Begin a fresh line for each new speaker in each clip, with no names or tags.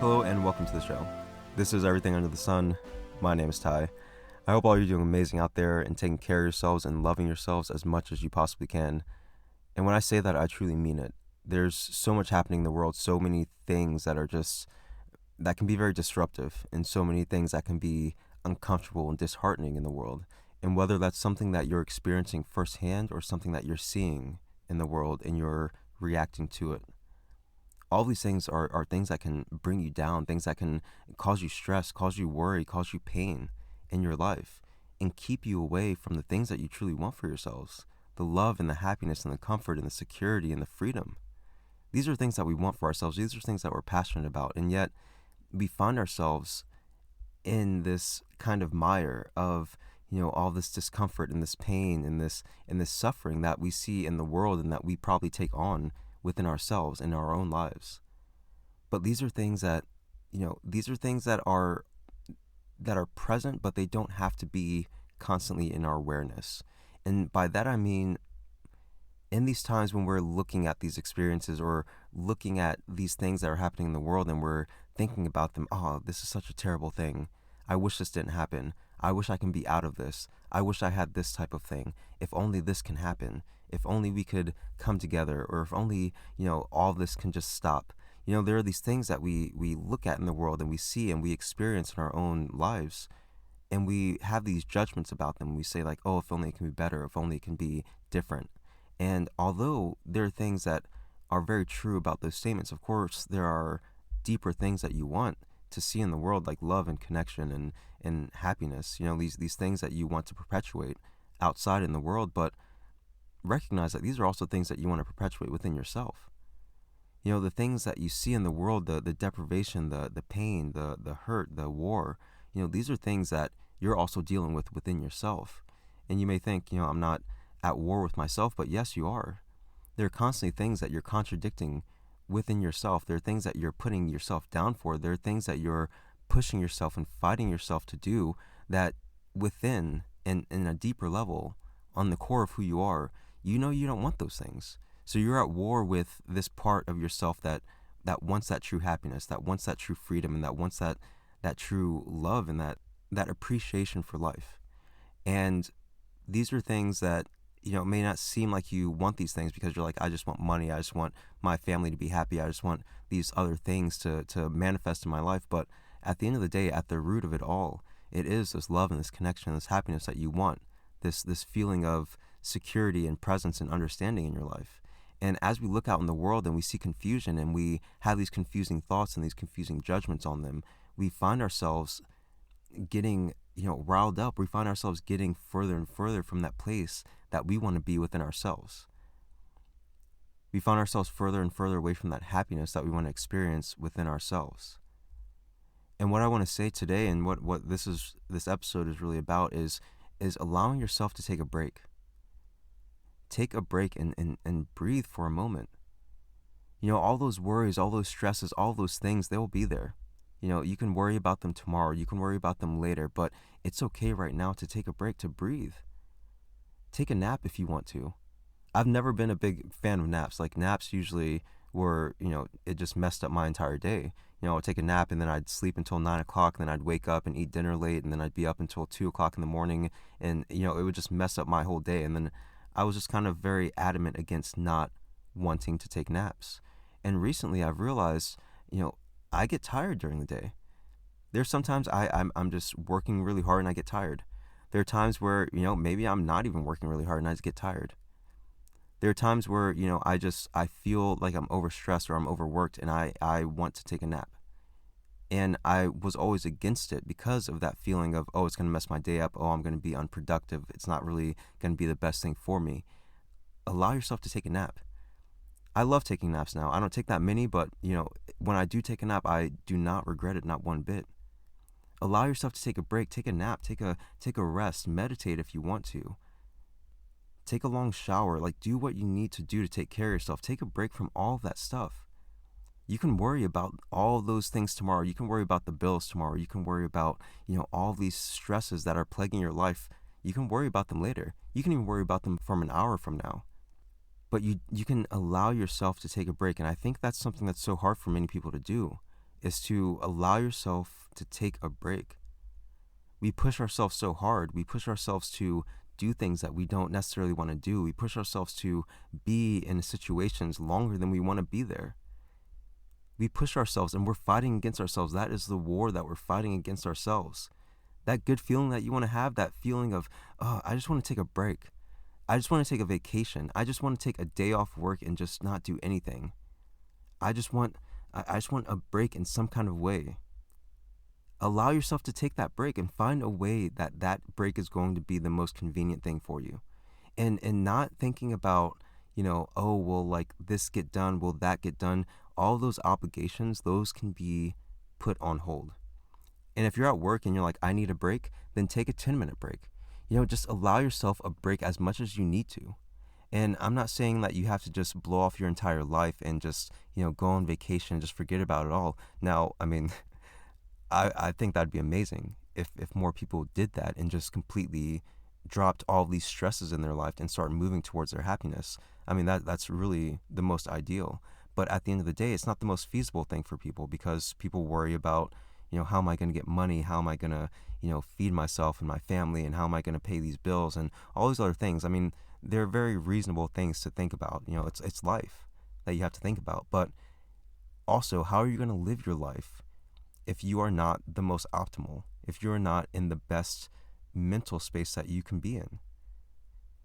Hello and welcome to the show. This is Everything Under the Sun. My name is Ty. I hope all you're doing amazing out there and taking care of yourselves and loving yourselves as much as you possibly can. And when I say that, I truly mean it. There's so much happening in the world, so many things that can be very disruptive, and so many things that can be uncomfortable and disheartening in the world. And whether that's something that you're experiencing firsthand or something that you're seeing in the world and you're reacting to it. All these things are things that can bring you down, things that can cause you stress, cause you worry, cause you pain in your life, and keep you away from the things that you truly want for yourselves, the love and the happiness and the comfort and the security and the freedom. These are things that we want for ourselves. These are things that we're passionate about. And yet we find ourselves in this kind of mire of, all this discomfort and this pain and this suffering that we see in the world and that we probably take on within ourselves in our own lives. But these are things that, are present, but they don't have to be constantly in our awareness. And by that I mean, in these times when we're looking at these experiences or looking at these things that are happening in the world and we're thinking about them, oh, this is such a terrible thing. I wish this didn't happen. I wish I can be out of this. I wish I had this type of thing. If only this can happen. If only we could come together, or if only, all this can just stop. There are these things that we look at in the world and we see and we experience in our own lives, and we have these judgments about them. We say like, oh, if only it can be better, if only it can be different. And although there are things that are very true about those statements, of course, there are deeper things that you want to see in the world, like love and connection and happiness, these things that you want to perpetuate outside in the world, but recognize that these are also things that you want to perpetuate within yourself. The things that you see in the world, the deprivation, the pain, the hurt, the war, these are things that you're also dealing with within yourself. And you may think, I'm not at war with myself, but yes, you are. There are constantly things that you're contradicting within yourself. There are things that you're putting yourself down for. There are things that you're pushing yourself and fighting yourself to do that within and in a deeper level, on the core of who you are, you don't want those things. So you're at war with this part of yourself that wants that true happiness, that wants that true freedom, and that wants that true love and that appreciation for life. And these are things that, may not seem like you want these things because you're like, I just want money. I just want my family to be happy. I just want these other things to manifest in my life. But at the end of the day, at the root of it all, it is this love and this connection, this happiness that you want, this feeling of security and presence and understanding in your life. And as we look out in the world and we see confusion and we have these confusing thoughts and these confusing judgments on them, we find ourselves getting, riled up. We find ourselves getting further and further from that place that we want to be within ourselves. We find ourselves further and further away from that happiness that we want to experience within ourselves. And what I want to say today, and what this episode is really about, is allowing yourself to take a break. Take a break and breathe for a moment. All those worries, all those stresses, all those things, they will be there. You can worry about them tomorrow. You can worry about them later, but it's okay right now to take a break, to breathe. Take a nap if you want to. I've never been a big fan of naps. Like, naps usually were, it just messed up my entire day. I would take a nap and then I'd sleep until 9 o'clock, and then I'd wake up and eat dinner late, and then I'd be up until 2 o'clock in the morning, and, it would just mess up my whole day. And then I was just kind of very adamant against not wanting to take naps. And recently I've realized, I get tired during the day. There's sometimes I'm just working really hard and I get tired. There are times where, maybe I'm not even working really hard and I just get tired. There are times where, I feel like I'm overstressed or I'm overworked and I want to take a nap. And I was always against it because of that feeling of, oh, it's going to mess my day up. Oh, I'm going to be unproductive. It's not really going to be the best thing for me. Allow yourself to take a nap. I love taking naps now. I don't take that many, but, when I do take a nap, I do not regret it, not one bit. Allow yourself to take a break, take a nap, take a rest, meditate if you want to. Take a long shower, do what you need to do to take care of yourself. Take a break from all of that stuff. You can worry about all those things tomorrow. You can worry about the bills tomorrow. You can worry about, all these stresses that are plaguing your life. You can worry about them later. You can even worry about them from an hour from now. But you can allow yourself to take a break. And I think that's something that's so hard for many people to do, is to allow yourself to take a break. We push ourselves so hard. We push ourselves to do things that we don't necessarily want to do. We push ourselves to be in situations longer than we want to be there. We push ourselves and we're fighting against ourselves. That is the war that we're fighting against ourselves. That good feeling that you want to have, that feeling of, oh, I just want to take a break. I just want to take a vacation. I just want to take a day off work and just not do anything. I just want a break in some kind of way. Allow yourself to take that break and find a way that that break is going to be the most convenient thing for you. And not thinking about, oh, will like this get done, will that get done? All those obligations, those can be put on hold. And if you're at work and you're like, I need a break, then take a 10-minute break. Just allow yourself a break as much as you need to. And I'm not saying that you have to just blow off your entire life and just, go on vacation and just forget about it all. Now, I mean, I think that'd be amazing if more people did that and just completely dropped all these stresses in their life and start moving towards their happiness. I mean, that's really the most ideal. But at the end of the day, it's not the most feasible thing for people because people worry about, how am I going to get money? How am I going to, feed myself and my family? And how am I going to pay these bills? And all these other things. I mean, they're very reasonable things to think about. It's life that you have to think about. But also, how are you going to live your life if you are not the most optimal, if you're not in the best mental space that you can be in?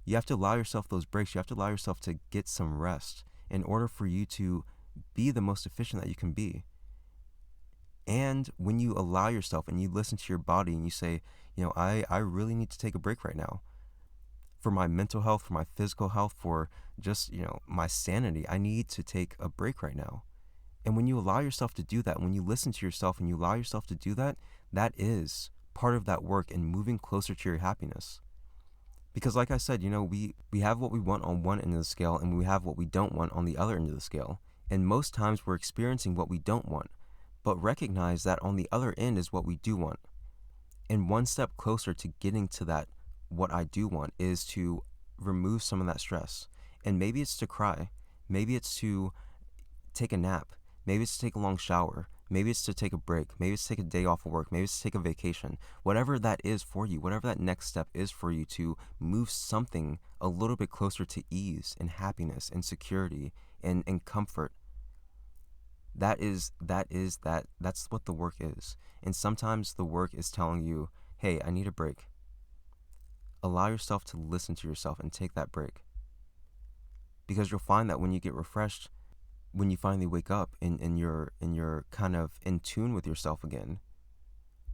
You have to allow yourself those breaks. You have to allow yourself to get some rest in order for you to be the most efficient that you can be. And when you allow yourself and you listen to your body and you say, I really need to take a break right now for my mental health, for my physical health, for just, my sanity, I need to take a break right now. And when you allow yourself to do that, when you listen to yourself and you allow yourself to do that, that is part of that work in moving closer to your happiness. Because like I said, we have what we want on one end of the scale and we have what we don't want on the other end of the scale. And most times we're experiencing what we don't want, but recognize that on the other end is what we do want. And one step closer to getting to that, what I do want, is to remove some of that stress. And maybe it's to cry. Maybe it's to take a nap. Maybe it's to take a long shower. Maybe it's to take a break. Maybe it's to take a day off of work. Maybe it's to take a vacation. Whatever that is for you, whatever that next step is for you to move something a little bit closer to ease and happiness and security and comfort. That's what the work is. And sometimes the work is telling you, hey, I need a break. Allow yourself to listen to yourself and take that break. Because you'll find that when you get refreshed, when you finally wake up and you're kind of in tune with yourself again,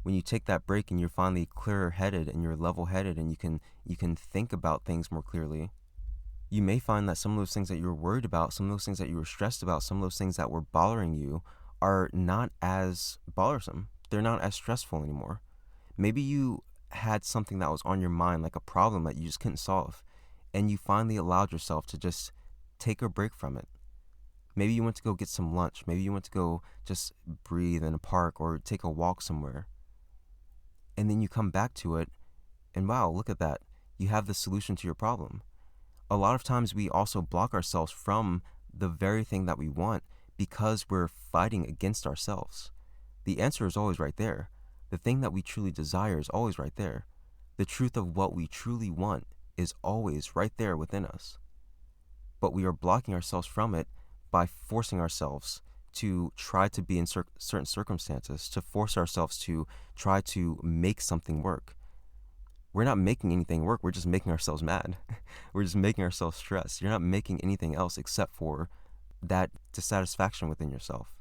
when you take that break and you're finally clearer headed and you're level headed and you can think about things more clearly, you may find that some of those things that you were worried about, some of those things that you were stressed about, some of those things that were bothering you are not as bothersome. They're not as stressful anymore. Maybe you had something that was on your mind, like a problem that you just couldn't solve, and you finally allowed yourself to just take a break from it. Maybe you went to go get some lunch. Maybe you went to go just breathe in a park or take a walk somewhere. And then you come back to it, and wow, look at that. You have the solution to your problem. A lot of times we also block ourselves from the very thing that we want because we're fighting against ourselves. The answer is always right there. The thing that we truly desire is always right there. The truth of what we truly want is always right there within us. But we are blocking ourselves from it by forcing ourselves to try to be in certain circumstances, to force ourselves to try to make something work. We're not making anything work. We're just making ourselves mad. We're just making ourselves stressed. You're not making anything else except for that dissatisfaction within yourself.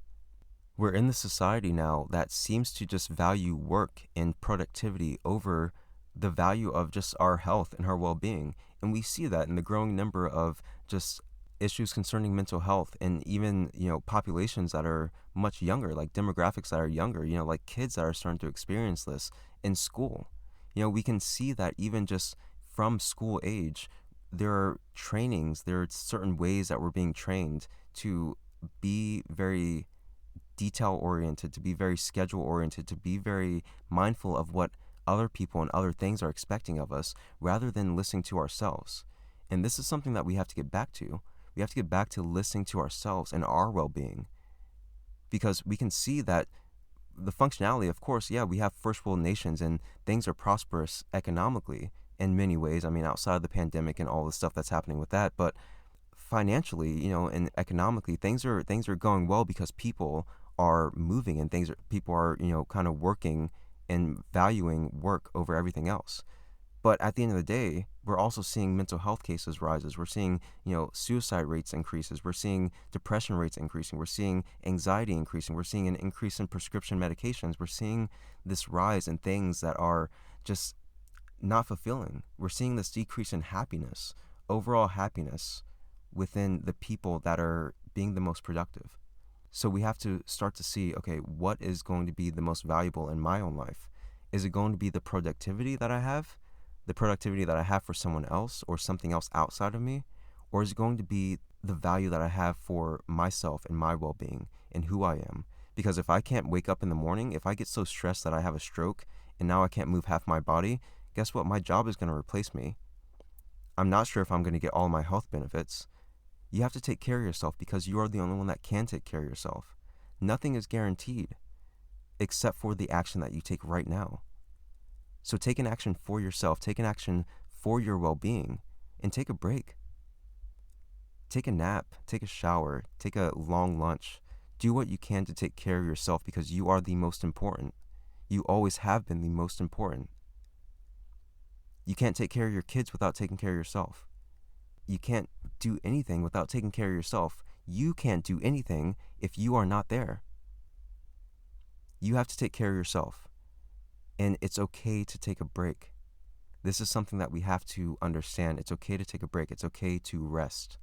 We're in the society now that seems to just value work and productivity over the value of just our health and our well-being. And we see that in the growing number of just issues concerning mental health and even, populations that are much younger, like demographics that are younger, like kids that are starting to experience this in school. We can see that even just from school age, there are trainings, there are certain ways that we're being trained to be very detail oriented, to be very schedule oriented, to be very mindful of what other people and other things are expecting of us rather than listening to ourselves. And this is something that we have to get back to. We have to get back to listening to ourselves and our well-being. because we can see that the functionality, of course, yeah, we have first world nations and things are prosperous economically in many ways. I mean, outside of the pandemic and all the stuff that's happening with that, but financially, and economically, things are going well because people are moving and people are, kind of working and valuing work over everything else. But at the end of the day, we're also seeing mental health cases rises. We're seeing, suicide rates increases. We're seeing depression rates increasing. We're seeing anxiety increasing. We're seeing an increase in prescription medications. We're seeing this rise in things that are just not fulfilling. We're seeing this decrease in happiness, overall happiness within the people that are being the most productive. So we have to start to see, okay, what is going to be the most valuable in my own life? Is it going to be the productivity that I have? The productivity that I have for someone else or something else outside of me? Or is it going to be the value that I have for myself and my well-being and who I am? Because if I can't wake up in the morning, if I get so stressed that I have a stroke and now I can't move half my body, guess what? My job is going to replace me. I'm not sure if I'm going to get all my health benefits. You have to take care of yourself because you are the only one that can take care of yourself. Nothing is guaranteed except for the action that you take right now. So take an action for yourself, take an action for your well-being, and take a break. Take a nap, take a shower, take a long lunch. Do what you can to take care of yourself because you are the most important. You always have been the most important. You can't take care of your kids without taking care of yourself. You can't do anything without taking care of yourself. You can't do anything if you are not there. You have to take care of yourself. And it's okay to take a break. This is something that we have to understand. It's okay to take a break. It's okay to rest.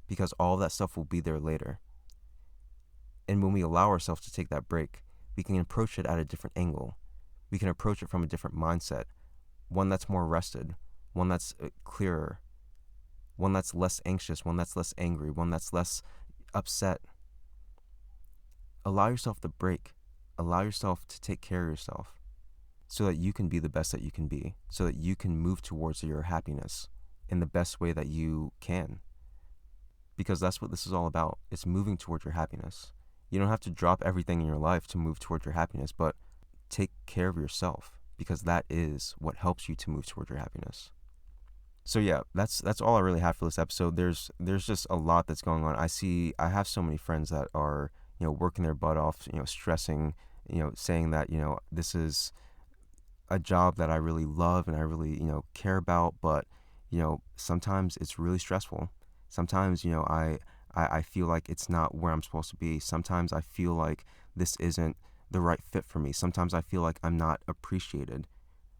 Because all that stuff will be there later. And when we allow ourselves to take that break, we can approach it at a different angle. We can approach it from a different mindset. One that's more rested. One that's clearer. One that's less anxious, one that's less angry, one that's less upset. Allow yourself the break. Allow yourself to take care of yourself so that you can be the best that you can be, so that you can move towards your happiness in the best way that you can. Because that's what this is all about. It's moving towards your happiness. You don't have to drop everything in your life to move towards your happiness, but take care of yourself because that is what helps you to move towards your happiness. So yeah, that's all I really have for this episode. There's just a lot that's going on. I have so many friends that are, working their butt off, stressing, saying that, this is a job that I really love and I really, care about, but, sometimes it's really stressful. Sometimes, I feel like it's not where I'm supposed to be. Sometimes I feel like this isn't the right fit for me. Sometimes I feel like I'm not appreciated.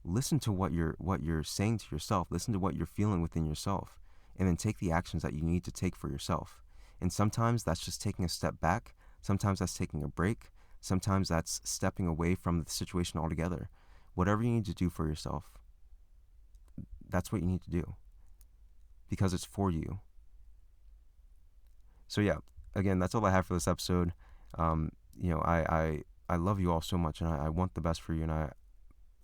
Listen to what you're saying to yourself. Listen to what you're feeling within yourself, and then take the actions that you need to take for yourself. And sometimes that's just taking a step back. Sometimes that's taking a break. Sometimes that's stepping away from the situation altogether. Whatever you need to do for yourself, that's what you need to do because it's for you. So yeah, again, that's all I have for this episode. I love you all so much, and I want the best for you, and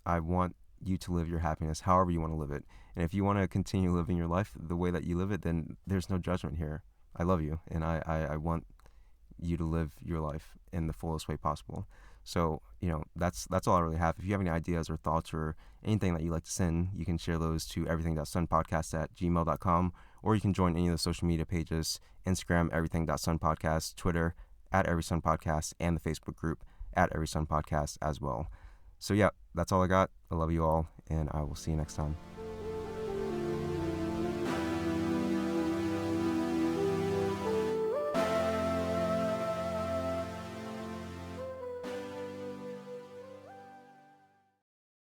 I want you to live your happiness however you want to live it. And if you want to continue living your life the way that you live it, then there's no judgment here. I love you, and I want you to live your life in the fullest way possible. So, that's all I really have. If you have any ideas or thoughts or anything that you'd like to send, you can share those to everything.sunpodcast@gmail.com, or you can join any of the social media pages, Instagram, everything.sunpodcast, Twitter, @everysunpodcast, and the Facebook group, @everysunpodcast as well. So yeah, that's all I got. I love you all, and I will see you next time.